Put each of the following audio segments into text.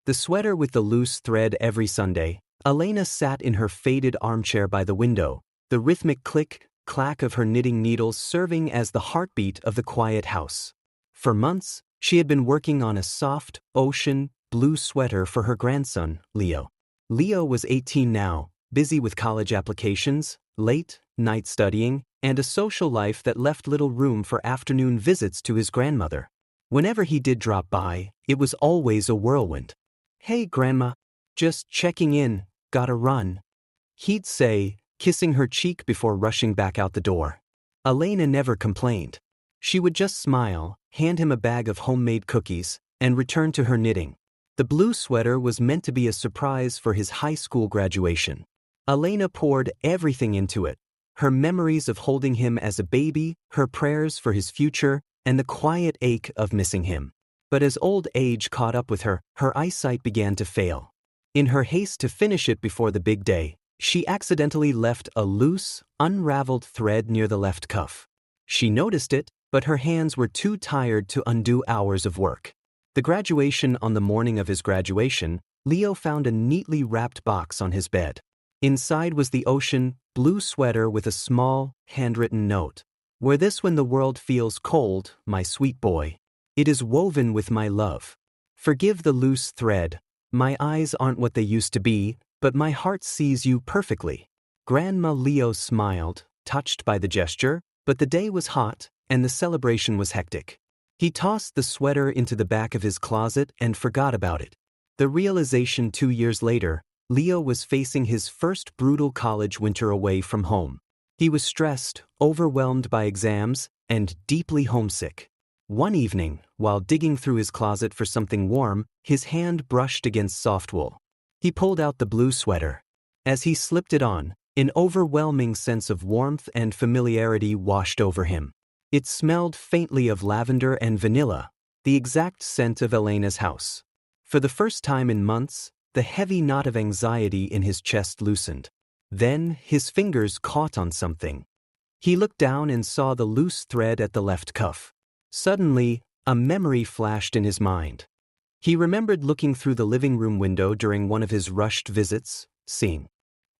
The sweater with the loose thread every Sunday. Elena sat in her faded armchair by the window, the rhythmic click, clack of her knitting needles serving as the heartbeat of the quiet house. For months, she had been working on a soft, ocean blue sweater for her grandson, Leo. Leo was 18 now, busy with college applications, late night studying, and a social life that left little room for afternoon visits to his grandmother. Whenever he did drop by, it was always a whirlwind. "Hey, Grandma, just checking in, gotta run," he'd say, kissing her cheek before rushing back out the door. Elena never complained. She would just smile, hand him a bag of homemade cookies, and return to her knitting. The blue sweater was meant to be a surprise for his high school graduation. Elena poured everything into it, her memories of holding him as a baby, her prayers for his future, and the quiet ache of missing him. But as old age caught up with her, her eyesight began to fail. In her haste to finish it before the big day, she accidentally left a loose, unraveled thread near the left cuff. She noticed it, but her hands were too tired to undo hours of work. The graduation on the morning of his graduation, Leo found a neatly wrapped box on his bed. Inside was the ocean blue sweater with a small, handwritten note. "Wear this when the world feels cold, my sweet boy. It is woven with my love. Forgive the loose thread. My eyes aren't what they used to be, but my heart sees you perfectly." Grandma Leo smiled, touched by the gesture, but the day was hot, and the celebration was hectic. He tossed the sweater into the back of his closet and forgot about it. The realization 2 years later, Leo was facing his first brutal college winter away from home. He was stressed, overwhelmed by exams, and deeply homesick. One evening, while digging through his closet for something warm, his hand brushed against soft wool. He pulled out the blue sweater. As he slipped it on, an overwhelming sense of warmth and familiarity washed over him. It smelled faintly of lavender and vanilla, the exact scent of Elena's house. For the first time in months, the heavy knot of anxiety in his chest loosened. Then his fingers caught on something. He looked down and saw the loose thread at the left cuff. Suddenly, a memory flashed in his mind. He remembered looking through the living room window during one of his rushed visits, seeing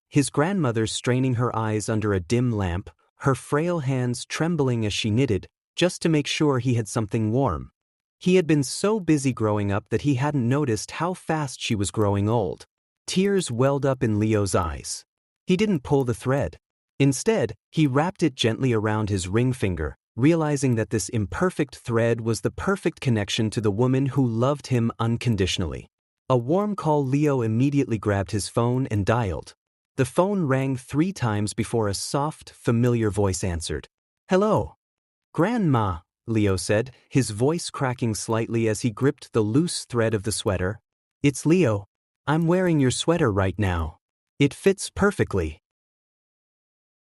his grandmother straining her eyes under a dim lamp, her frail hands trembling as she knitted, just to make sure he had something warm. He had been so busy growing up that he hadn't noticed how fast she was growing old. Tears welled up in Leo's eyes. He didn't pull the thread. Instead, he wrapped it gently around his ring finger, realizing that this imperfect thread was the perfect connection to the woman who loved him unconditionally. A warm call. Leo immediately grabbed his phone and dialed. The phone rang 3 times before a soft, familiar voice answered. "Hello." "Grandma," Leo said, his voice cracking slightly as he gripped the loose thread of the sweater. "It's Leo. I'm wearing your sweater right now. It fits perfectly."